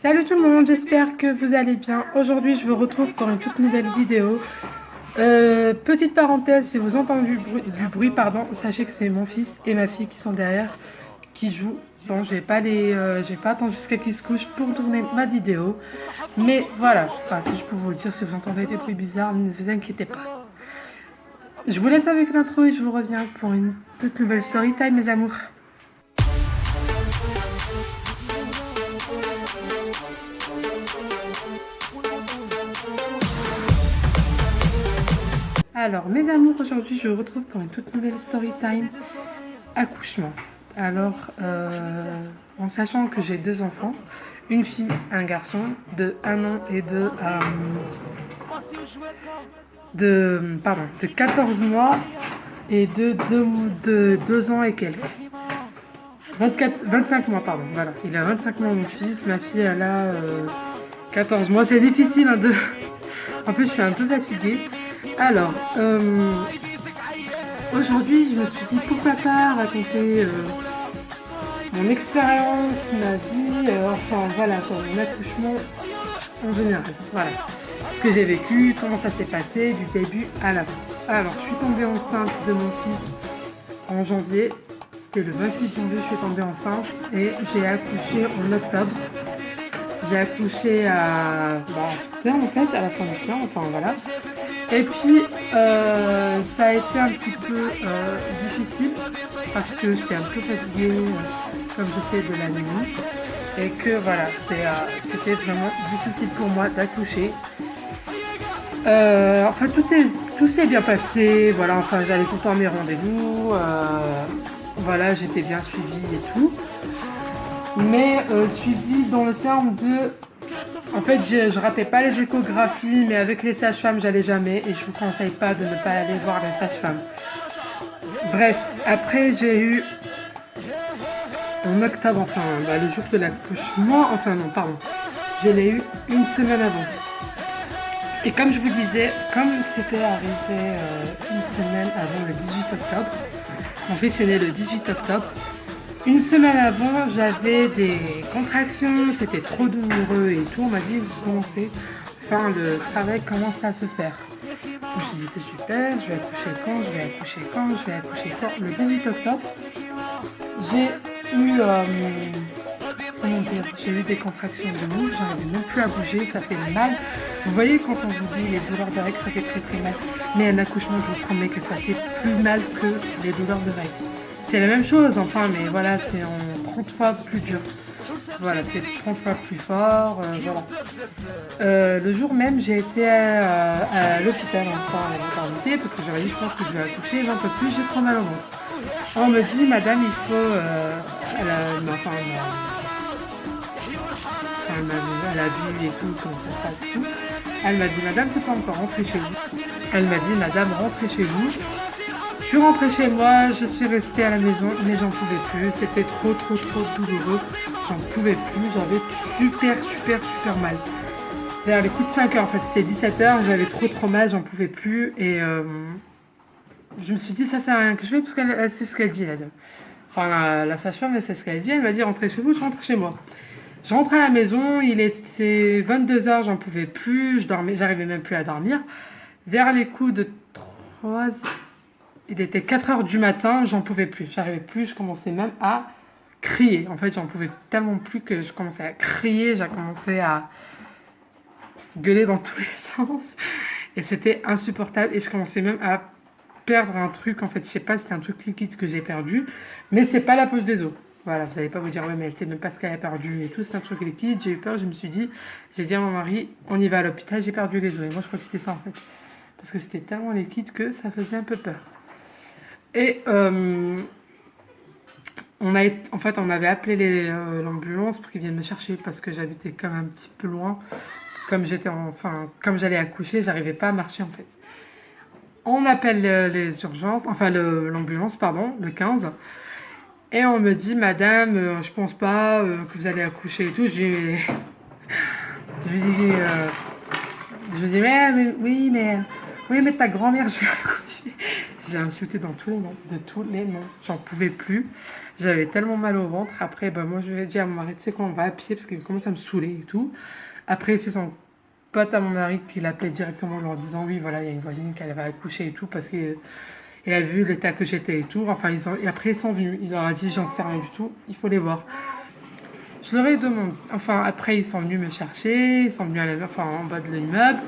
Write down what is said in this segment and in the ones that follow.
Salut tout le monde, j'espère que vous allez bien. Aujourd'hui, je vous retrouve pour une toute nouvelle vidéo. Petite parenthèse, si vous entendez du bruit, pardon, sachez que c'est mon fils et ma fille qui sont derrière, qui jouent. Bon, j'ai pas attendu jusqu'à qu'ils se couchent pour tourner ma vidéo. Mais voilà, enfin, si je peux vous le dire, si vous entendez des bruits bizarres, ne vous inquiétez pas. Je vous laisse avec l'intro et je vous reviens pour une toute nouvelle story time, mes amours. Alors, mes amours, aujourd'hui, je vous retrouve pour une toute nouvelle story time accouchement. Alors, en sachant que j'ai deux enfants, une fille, un garçon, de 1 an et de 14 mois et de 2 ans et quelques. 25 mois, pardon, voilà. Il a 25 mois, mon fils. Ma fille, elle a 14 mois. C'est difficile, hein, En plus, je suis un peu fatiguée. Alors, aujourd'hui, je me suis dit pourquoi pas raconter mon expérience, ma vie, enfin voilà, sur mon accouchement en général. Voilà. Ce que j'ai vécu, comment ça s'est passé du début à la fin. Alors, je suis tombée enceinte de mon fils en janvier. C'était le 28 janvier, je suis tombée enceinte et j'ai accouché en octobre. J'ai accouché c'était en fait à la fin du temps, enfin voilà. Et puis ça a été un petit peu difficile parce que j'étais un peu fatiguée comme je fais de la nuit et que voilà, c'était vraiment difficile pour moi d'accoucher. Enfin tout s'est bien passé, voilà, enfin j'allais tout le temps à mes rendez-vous, voilà, j'étais bien suivie et tout. Mais suivi dans le terme de... En fait, je ratais pas les échographies, mais avec les sages-femmes, j'allais jamais. Et je vous conseille pas de ne pas aller voir les sages-femmes. Bref, après, j'ai eu... En octobre, enfin, le jour de l'accouchement... Enfin, non, pardon. Je l'ai eu une semaine avant. Et comme je vous disais, comme c'était arrivé une semaine avant le 18 octobre, mon fils est né le 18 octobre, une semaine avant, j'avais des contractions, c'était trop douloureux et tout. On m'a dit, vous commencez, enfin le travail commence à se faire. Je me suis dit, c'est super, je vais accoucher quand, je vais accoucher quand, je vais accoucher quand. Le 18 octobre, j'ai eu, j'ai eu des contractions de mou, j'arrivais même plus à bouger, ça fait mal. Vous voyez quand on vous dit les douleurs de règles, ça fait très très mal. Mais un accouchement, je vous promets que ça fait plus mal que les douleurs de règles. C'est la même chose, enfin, mais voilà, c'est en 30 fois plus dur. Voilà, c'est 30 fois plus fort, voilà. Le jour même, j'ai été à l'hôpital, enfin, à la maternité, parce que j'aurais dit, je pense que je vais accoucher, j'en peux plus, j'ai trop mal au ventre. On me dit, madame, il faut... elle a vu et tout, comment ça se passe, tout. Elle m'a dit, madame, c'est pas encore rentré chez vous. Elle m'a dit, madame, rentrez chez vous. Je suis rentrée chez moi, je suis restée à la maison, mais j'en pouvais plus. C'était trop douloureux. J'en pouvais plus. J'avais super mal. Vers les coups de 5 heures, en fait, c'était 17 heures. J'avais trop mal, j'en pouvais plus. Et je me suis dit, ça sert à rien que je fais, parce qu'elle c'est ce qu'elle dit, elle. Enfin, la sage-femme, elle sait ce qu'elle dit. Elle m'a dit, rentrez chez vous, je rentre chez moi. Je rentre à la maison, il était 22 heures, j'en pouvais plus. J'arrivais même plus à dormir. Vers les coups de 3... Il était 4 heures du matin, j'en pouvais plus. J'arrivais plus, je commençais même à crier. En fait, j'en pouvais tellement plus que je commençais à crier, j'ai commencé à gueuler dans tous les sens. Et c'était insupportable. Et je commençais même à perdre un truc. En fait, je sais pas, c'était un truc liquide que j'ai perdu. Mais c'est pas la poche des os. Voilà, vous allez pas vous dire, ouais, mais elle sait même pas ce qu'elle a perdu et tout. C'est un truc liquide. J'ai eu peur, je me suis dit, j'ai dit à mon mari, on y va à l'hôpital, j'ai perdu les os. Et moi, je crois que c'était ça en fait. Parce que c'était tellement liquide que ça faisait un peu peur. Et on avait appelé l'ambulance pour qu'ils viennent me chercher parce que j'habitais quand même un petit peu loin. Comme j'allais accoucher, j'arrivais pas à marcher en fait. On appelle les urgences, enfin l'ambulance, pardon, le 15. Et on me dit, madame, je pense pas que vous allez accoucher et tout. Je lui dis, mais oui, mais ta grand-mère, je vais accoucher. J'ai insulté dans tous les noms, de tous les noms. J'en pouvais plus. J'avais tellement mal au ventre. Après, bah, moi, je lui ai dit à mon mari, tu sais quoi, on va à pied parce qu'il commence à me saouler et tout. Après, c'est son pote à mon mari qui l'appelait directement en leur disant, oui, voilà, il y a une voisine qui va accoucher et tout parce qu'il a vu l'état que j'étais et tout. Enfin, et après, ils sont venus. Il leur a dit, j'en sais rien du tout, il faut les voir. Je leur ai demandé. Enfin, après, ils sont venus me chercher. Ils sont venus en bas de l'immeuble.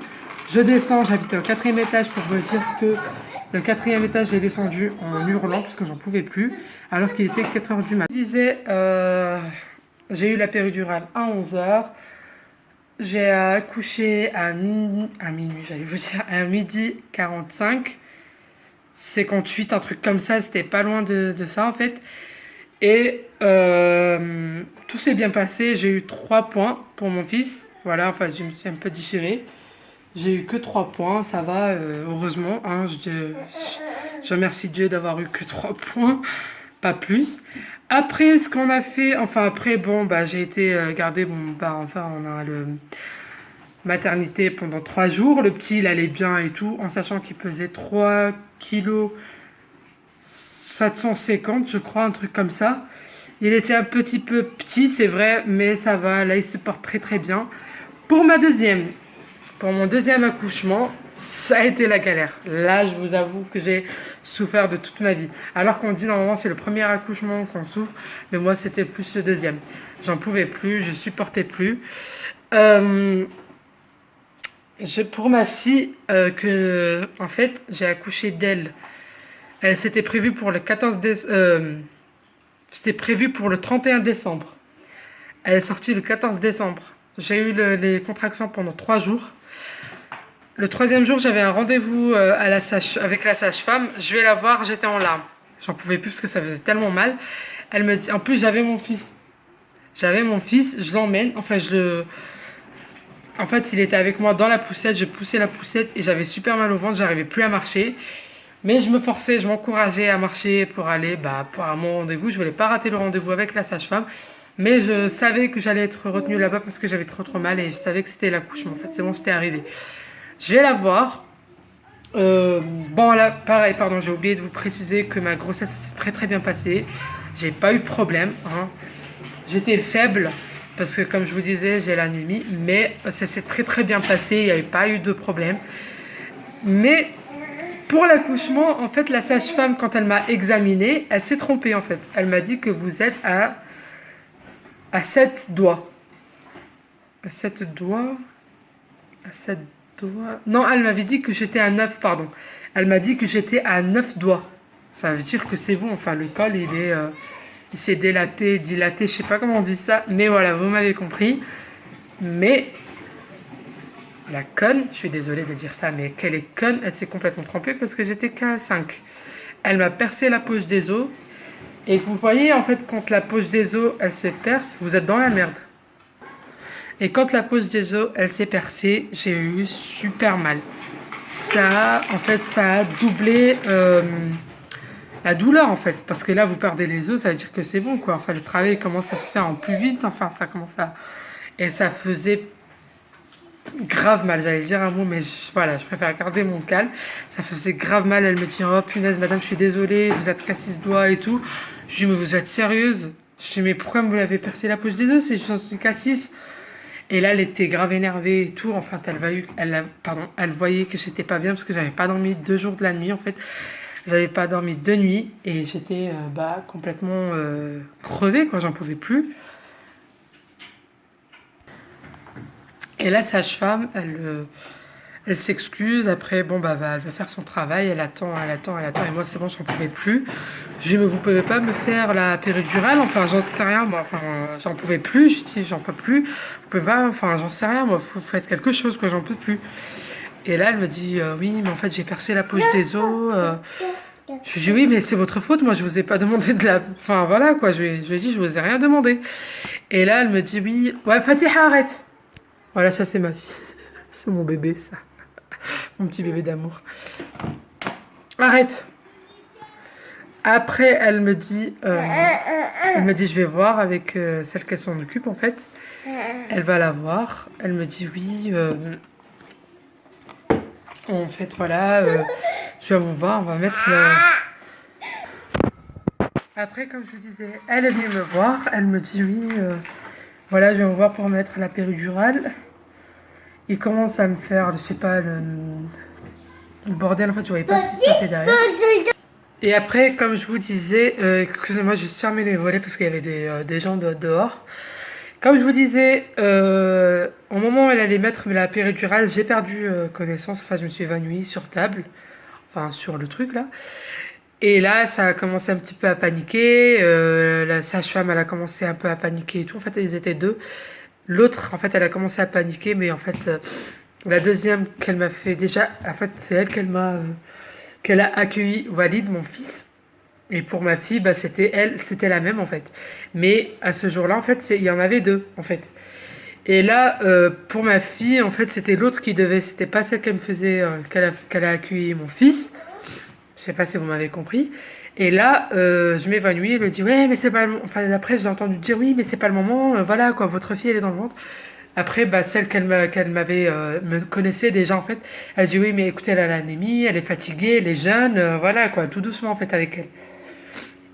Je descends, j'habitais au 4e étage pour vous dire que le 4e étage, j'ai descendu en hurlant parce que j'en pouvais plus, alors qu'il était 4 heures du matin. Je disais, j'ai eu la péridurale à 11 heures. J'ai accouché à minuit, j'allais vous dire, à midi 45. 58, un truc comme ça, c'était pas loin de ça en fait. Et tout s'est bien passé. J'ai eu 3 points pour mon fils. Voilà, enfin, je me suis un peu déchirée. J'ai eu que 3 points, ça va, heureusement. Hein, je remercie Dieu d'avoir eu que 3 points, pas plus. Après, ce qu'on a fait, enfin, après, bon, bah, j'ai été gardée, bon, bah, enfin, on a le maternité pendant 3 jours. Le petit, il allait bien et tout, en sachant qu'il pesait 3 kilos 750, je crois, un truc comme ça. Il était un petit peu petit, c'est vrai, mais ça va. Là, il se porte très très bien. Pour pour mon deuxième accouchement, ça a été la galère. Là, je vous avoue que j'ai souffert de toute ma vie. Alors qu'on dit normalement c'est le premier accouchement qu'on souffre, mais moi c'était plus le deuxième. J'en pouvais plus, je supportais plus. Pour ma fille, en fait, j'ai accouché d'elle. Elle s'était prévue pour le 14 décembre. C'était prévu pour le 31 décembre. Elle est sortie le 14 décembre. J'ai eu les contractions pendant 3 jours. Le 3e jour, j'avais un rendez-vous avec la sage-femme. Je vais la voir, j'étais en larmes. J'en pouvais plus parce que ça faisait tellement mal. Elle me dit, en plus, j'avais mon fils. Je l'emmène. En fait, il était avec moi dans la poussette. Je poussais la poussette et j'avais super mal au ventre. J'arrivais plus à marcher. Mais je me forçais, je m'encourageais à marcher pour aller pour mon rendez-vous. Je voulais pas rater le rendez-vous avec la sage-femme. Mais je savais que j'allais être retenue là-bas parce que j'avais trop mal et je savais que c'était l'accouchement. En fait, c'est bon, c'était arrivé. Je vais la voir. Bon, là, pareil, pardon, j'ai oublié de vous préciser que ma grossesse s'est très très bien passée. J'ai pas eu de problème. Hein. J'étais faible parce que, comme je vous disais, j'ai l'anémie. Mais ça s'est très très bien passé. Il n'y avait pas eu de problème. Mais pour l'accouchement, en fait, la sage-femme, quand elle m'a examinée, elle s'est trompée en fait. Elle m'a dit que vous êtes à 7 doigts. À 7 doigts. À 7 doigts. Non, elle m'avait dit que j'étais à 9, pardon. Elle m'a dit que j'étais à 9 doigts. Ça veut dire que c'est bon. Enfin, le col, il s'est dilaté, je sais pas comment on dit ça. Mais voilà, vous m'avez compris. Mais la conne, je suis désolée de dire ça, mais qu'elle est conne, elle s'est complètement trompée parce que j'étais qu'à 5. Elle m'a percé la poche des os. Et vous voyez, en fait, quand la poche des os, elle se perce, vous êtes dans la merde. Et quand la poche des os, elle s'est percée, j'ai eu super mal. Ça a doublé la douleur, en fait. Parce que là, vous perdez les os, ça veut dire que c'est bon, quoi. Enfin, le travail commence à se faire en plus vite. Enfin, ça commence à... Et ça faisait grave mal. J'allais dire un mot, mais voilà, je préfère garder mon calme. Ça faisait grave mal. Elle me dit, oh punaise, madame, je suis désolée, vous êtes qu'à 6 doigts et tout. Je dis, mais vous êtes sérieuse? Je dis, mais pourquoi vous l'avez percé la poche des os? C'est je suis qu'à 6. Et là, elle était grave énervée et tout. Enfin, elle voyait que j'étais pas bien parce que j'avais pas dormi 2 jours de la nuit, en fait. J'avais pas dormi 2 nuits et j'étais complètement crevée, quoi. J'en pouvais plus. Et la sage-femme, elle s'excuse. Après, bon, elle va faire son travail. Elle attend. Et moi, c'est bon, j'en pouvais plus. Je dis, mais vous pouvez pas me faire la péridurale? Enfin, j'en sais rien, moi. Enfin, j'en pouvais plus. Je dis, j'en peux plus. Vous pouvez pas, enfin, j'en sais rien, moi. Vous faites quelque chose, quoi, j'en peux plus. Et là, elle me dit, oui, mais en fait, j'ai percé la poche des os. Je lui dis, oui, mais c'est votre faute. Moi, je vous ai pas demandé de la. Enfin, voilà, quoi. Je lui ai dit, je vous ai rien demandé. Et là, elle me dit, oui, ouais, Fatiha, arrête. Voilà, ça, c'est ma fille. C'est mon bébé, ça. Mon petit bébé d'amour. Arrête. Après, elle me dit, je vais voir avec celle qui s'en occupe, en fait. Elle va la voir. Elle me dit, oui, en fait, voilà, Je vais vous voir, on va mettre le... Après, comme je vous disais, elle est venue me voir. Elle me dit oui, voilà, je vais vous voir pour mettre la péridurale. Il commence à me faire, je sais pas, le bordel. En fait, je voyais pas ce qui se passait derrière. Et après, comme je vous disais, excusez-moi, je suis fermé les volets parce qu'il y avait des gens dehors. Comme je vous disais, au moment où elle allait mettre la péridurale, j'ai perdu connaissance. Enfin, je me suis évanouie sur table. Enfin, sur le truc là. Et là, ça a commencé un petit peu à paniquer. La sage-femme, elle a commencé un peu à paniquer et tout. En fait, ils étaient deux. L'autre, en fait, elle a commencé à paniquer. Mais en fait, la deuxième qu'elle m'a fait déjà... En fait, c'est elle qu'elle a accueilli Walid, mon fils. Et pour ma fille, bah, c'était elle, c'était la même en fait. Mais à ce jour-là, en fait, il y en avait deux en fait. Et là, pour ma fille, en fait, c'était l'autre qui devait, c'était pas celle qu'elle me faisait, qu'elle a accueilli mon fils. Je sais pas si vous m'avez compris. Et là, je m'évanouis, elle me dit, ouais, mais c'est pas le moment. Enfin, après, j'ai entendu dire, oui, mais c'est pas le moment, voilà, quoi, votre fille, elle est dans le ventre. Après, bah, celle qu'elle m'avait, me connaissait déjà, en fait, elle dit, oui, mais écoutez, elle a l'anémie, elle est fatiguée, elle est jeune, voilà, quoi, tout doucement, en fait, avec elle.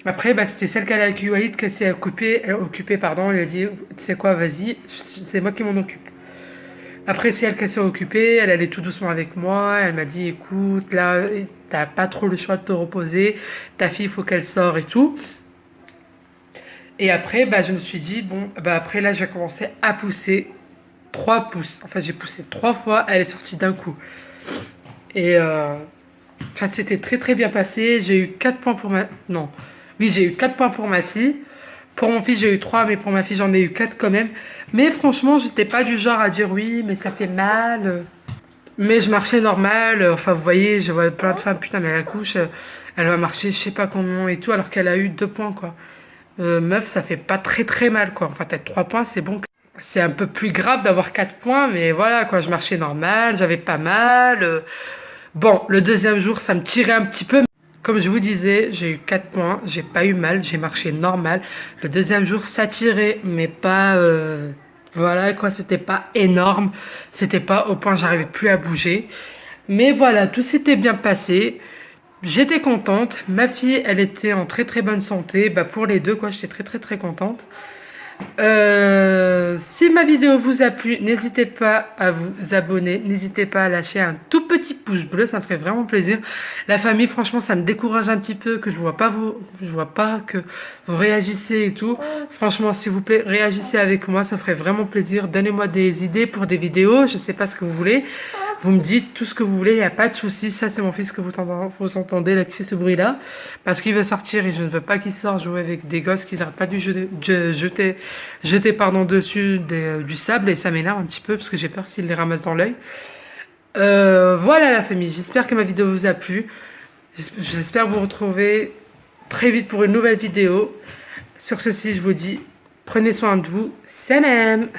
Après, bah, c'était celle qu'elle a accueilli Walid, qu'elle s'est occupée, pardon, elle a dit, tu sais quoi, vas-y, c'est moi qui m'en occupe. Après, c'est elle qui s'est occupée, elle allait tout doucement avec moi, elle m'a dit, écoute, là, t'as pas trop le choix de te reposer, ta fille, il faut qu'elle sorte et tout. Et après, bah, je me suis dit, bon, bah, après, là, j'ai commencé à pousser 3 pouces. Enfin, j'ai poussé 3 fois, elle est sortie d'un coup. Et ça s'était très très bien passé. J'ai eu 4 points pour ma... Non. Oui, j'ai eu 4 points pour ma fille. Pour mon fils, j'ai eu 3, mais pour ma fille, j'en ai eu 4 quand même. Mais franchement, j'étais pas du genre à dire oui, mais ça fait mal. Mais je marchais normal. Enfin, vous voyez, je vois plein de femmes, putain, mais elle accouche, elle va marcher, je sais pas comment et tout, alors qu'elle a eu 2 points, quoi. Meuf, ça fait pas très très mal, quoi. Enfin, peut-être 3 points, c'est bon. C'est un peu plus grave d'avoir 4 points, mais voilà, quoi. Je marchais normal, j'avais pas mal. Bon, le deuxième jour, ça me tirait un petit peu. Comme je vous disais, j'ai eu 4 points, j'ai pas eu mal, j'ai marché normal. Le deuxième jour, ça tirait, mais pas... voilà, quoi, c'était pas énorme. C'était pas au point, j'arrivais plus à bouger. Mais voilà, tout s'était bien passé. J'étais contente. Ma fille, elle était en très très bonne santé. Bah, pour les deux, quoi, j'étais très très très contente. Si ma vidéo vous a plu, n'hésitez pas à vous abonner, n'hésitez pas à lâcher un tout petit pouce bleu, ça me ferait vraiment plaisir. La famille, franchement, ça me décourage un petit peu que je vois pas que vous réagissez et tout. Franchement, s'il vous plaît, réagissez avec moi, ça me ferait vraiment plaisir. Donnez-moi des idées pour des vidéos, je sais pas ce que vous voulez. Vous me dites tout ce que vous voulez, il n'y a pas de souci. Ça, c'est mon fils que vous entendez, là, qui fait ce bruit-là. Parce qu'il veut sortir et je ne veux pas qu'il sorte jouer avec des gosses qui n'arrêtent pas de jeter dessus du sable. Et ça m'énerve un petit peu parce que j'ai peur s'il les ramasse dans l'œil. Voilà la famille, j'espère que ma vidéo vous a plu. J'espère vous retrouver très vite pour une nouvelle vidéo. Sur ceci, je vous dis, prenez soin de vous. Salam!